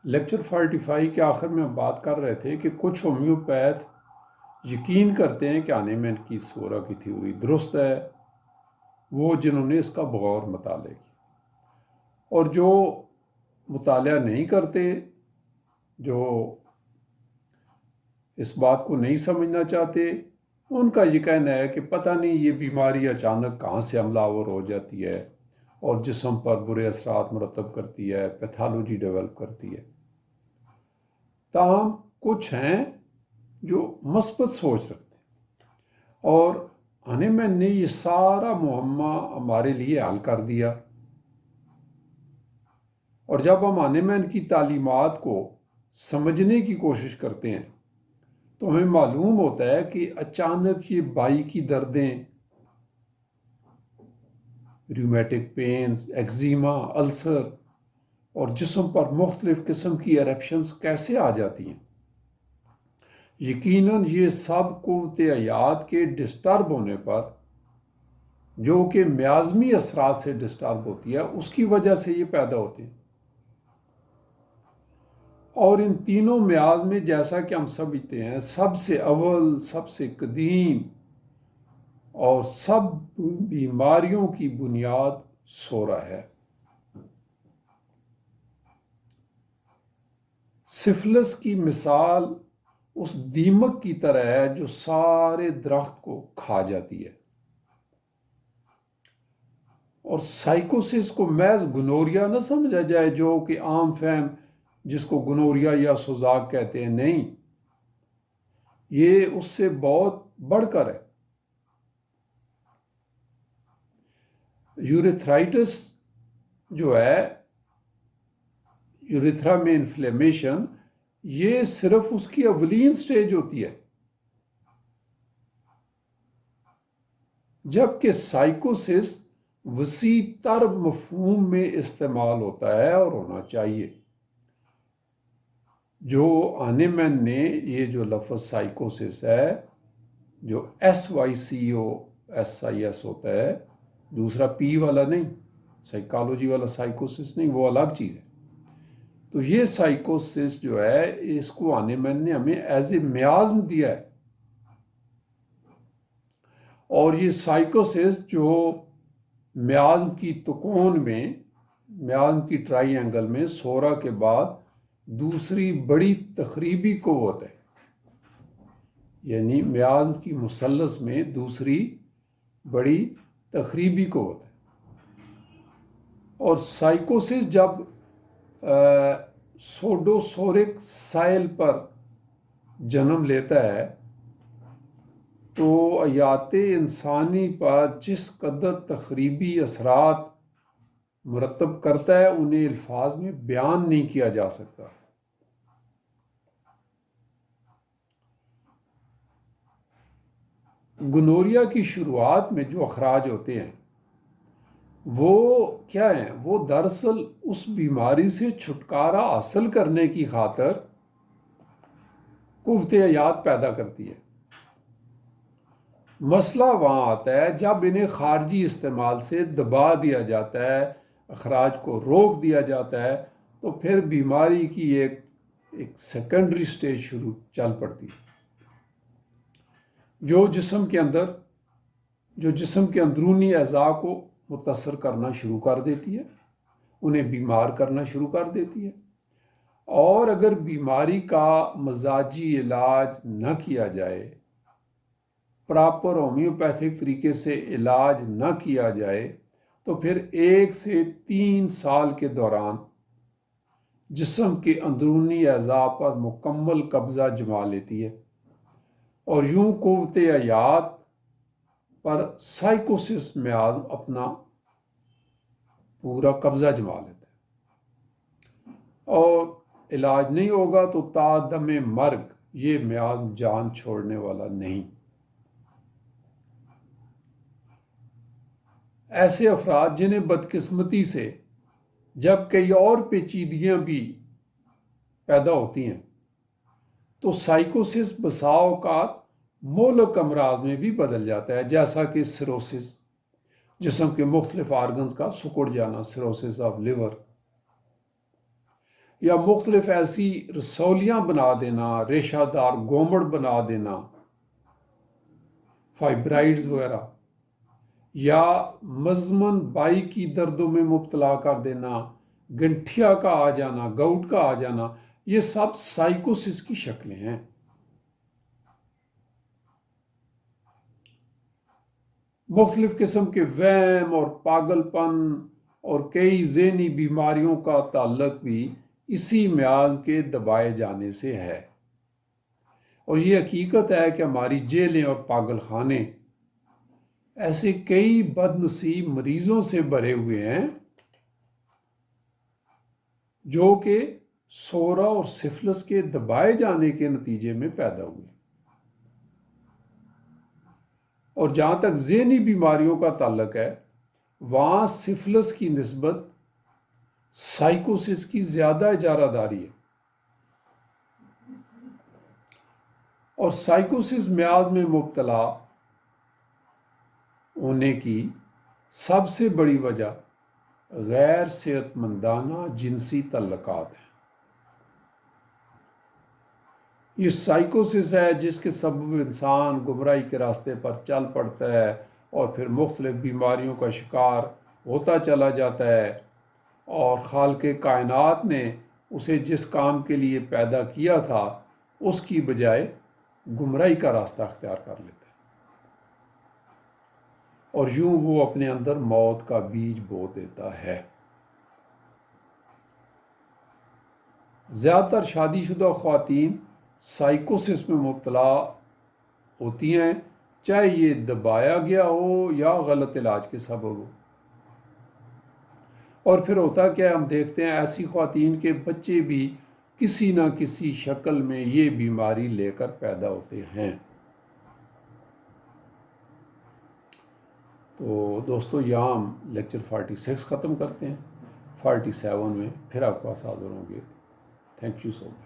Lecture 45 کے آخر میں ہم بات کر رہے تھے کہ کچھ ہومیوپیتھ یقین کرتے ہیں کہ آنےمن کی سورا کی تھیوری درست ہے، وہ جنہوں نے اس کا بغور مطالعہ کیا، اور جو مطالعہ نہیں کرتے، جو اس بات کو نہیں سمجھنا چاہتے، ان کا یہ کہنا ہے کہ پتہ نہیں یہ بیماری اچانک کہاں سے حملہ آور ہو جاتی ہے اور جسم پر برے اثرات مرتب کرتی ہے، پیتھالوجی ڈیولپ کرتی ہے۔ تاہم کچھ ہیں جو مثبت سوچ رکھتے ہیں، اور ہانیمن نے یہ سارا معمہ ہمارے لیے حل کر دیا۔ اور جب ہم ہانیمن کی تعلیمات کو سمجھنے کی کوشش کرتے ہیں تو ہمیں معلوم ہوتا ہے کہ اچانک یہ بائی کی دردیں، ریومیٹک پینز، ایگزیما، السر اور جسم پر مختلف قسم کی ایرپشنز کیسے آ جاتی ہیں۔ یقیناً یہ سب قوت حیات کے ڈسٹرب ہونے پر، جو کہ میازمی اثرات سے ڈسٹرب ہوتی ہے، اس کی وجہ سے یہ پیدا ہوتے ہیں۔ اور ان تینوں میاز میں، جیسا کہ ہم سمجھتے ہیں، سب سے اول، سب سے قدیم اور سب بیماریوں کی بنیاد سورا ہے۔ سفلس کی مثال اس دیمک کی طرح ہے جو سارے درخت کو کھا جاتی ہے، اور سائیکوسس کو محض گنوریا نہ سمجھا جائے جو کہ عام فہم جس کو گنوریا یا سوزاک کہتے ہیں، نہیں، یہ اس سے بہت بڑھ کر ہے۔ یوریتھرائٹس جو ہے، یوریتھرا میں انفلیمیشن، یہ صرف اس کی اولین سٹیج ہوتی ہے، جبکہ سائیکوسس وسیع تر مفہوم میں استعمال ہوتا ہے اور ہونا چاہیے۔ جو ہانیمن نے یہ جو لفظ سائیکوسس ہے، جو SYCOSIS ہوتا ہے، دوسرا پی والا نہیں، سائیکالوجی والا سائیکوسس نہیں، وہ الگ چیز ہے۔ تو یہ سائیکوسس جو ہے، اس کو ہانیمن نے ہمیں ایز اے میازم دیا ہے، اور یہ سائیکوسس جو میازم کی تکون میں، میازم کی ٹرائی اینگل میں سورا کے بعد دوسری بڑی تخریبی قوت ہے، یعنی میازم کی مثلث میں دوسری بڑی تخریبی قوت ہے۔ اور سائیکوسس جب سوڈوسورک سائل پر جنم لیتا ہے تو حیات انسانی پر جس قدر تخریبی اثرات مرتب کرتا ہے، انہیں الفاظ میں بیان نہیں کیا جا سکتا۔ گنوریا کی شروعات میں جو اخراج ہوتے ہیں وہ کیا ہیں؟ وہ دراصل اس بیماری سے چھٹکارا حاصل کرنے کی خاطر قوت حیات پیدا کرتی ہے۔ مسئلہ وہاں آتا ہے جب انہیں خارجی استعمال سے دبا دیا جاتا ہے، اخراج کو روک دیا جاتا ہے، تو پھر بیماری کی ایک سیکنڈری سٹیج شروع چل پڑتی ہے، جو جسم کے اندرونی اعضاء کو متاثر کرنا شروع کر دیتی ہے، انہیں بیمار کرنا شروع کر دیتی ہے۔ اور اگر بیماری کا مزاجی علاج نہ کیا جائے، پراپر ہومیوپیتھک طریقے سے علاج نہ کیا جائے، تو پھر 1 سے 3 سال کے دوران جسم کے اندرونی اعضاء پر مکمل قبضہ جما لیتی ہے، اور یوں قوت حیات پر سائیکوسس میازم اپنا پورا قبضہ جما لیتا ہے، اور علاج نہیں ہوگا تو تا دم مرگ یہ میازم جان چھوڑنے والا نہیں۔ ایسے افراد جنہیں بدقسمتی سے جب کئی اور پیچیدگیاں بھی پیدا ہوتی ہیں تو سائیکوسس بسا اوقات مہلک امراض میں بھی بدل جاتا ہے، جیسا کہ سروسس، جسم کے مختلف آرگنز کا سکڑ جانا، سروسس آف لیور، یا مختلف ایسی رسولیاں بنا دینا، ریشہ دار گومڑ بنا دینا، فائبرائڈز وغیرہ، یا مزمن بائی کی دردوں میں مبتلا کر دینا، گنٹھیا کا آ جانا، گاؤٹ کا آ جانا، یہ سب سائیکوسس کی شکلیں ہیں۔ مختلف قسم کے وہم اور پاگل پن اور کئی ذہنی بیماریوں کا تعلق بھی اسی میان کے دبائے جانے سے ہے، اور یہ حقیقت ہے کہ ہماری جیلیں اور پاگل خانے ایسے کئی بد نصیب مریضوں سے بھرے ہوئے ہیں جو کہ سورا اور سفلس کے دبائے جانے کے نتیجے میں پیدا ہوئے۔ اور جہاں تک ذہنی بیماریوں کا تعلق ہے، وہاں سفلس کی نسبت سائیکوسس کی زیادہ اجارہ داری ہے، اور سائیکوسس میاض میں مبتلا ہونے کی سب سے بڑی وجہ غیر صحت مندانہ جنسی تعلقات ہیں۔ یہ سائیکوسس ہے جس کے سبب انسان گمراہی کے راستے پر چل پڑتا ہے اور پھر مختلف بیماریوں کا شکار ہوتا چلا جاتا ہے، اور خالق کائنات نے اسے جس کام کے لیے پیدا کیا تھا اس کی بجائے گمراہی کا راستہ اختیار کر لیتا ہے، اور یوں وہ اپنے اندر موت کا بیج بو دیتا ہے۔ زیادہ تر شادی شدہ خواتین سائیکوسس میں مبتلا ہوتی ہیں، چاہے یہ دبایا گیا ہو یا غلط علاج کے سبب ہو۔ اور پھر ہوتا کیا ہے، ہم دیکھتے ہیں ایسی خواتین کے بچے بھی کسی نہ کسی شکل میں یہ بیماری لے کر پیدا ہوتے ہیں۔ تو دوستو، یہاں ہم لیکچر 46 ختم کرتے ہیں، 47 میں پھر آپ کے پاس حاضر ہوں گے۔ Thank you so much.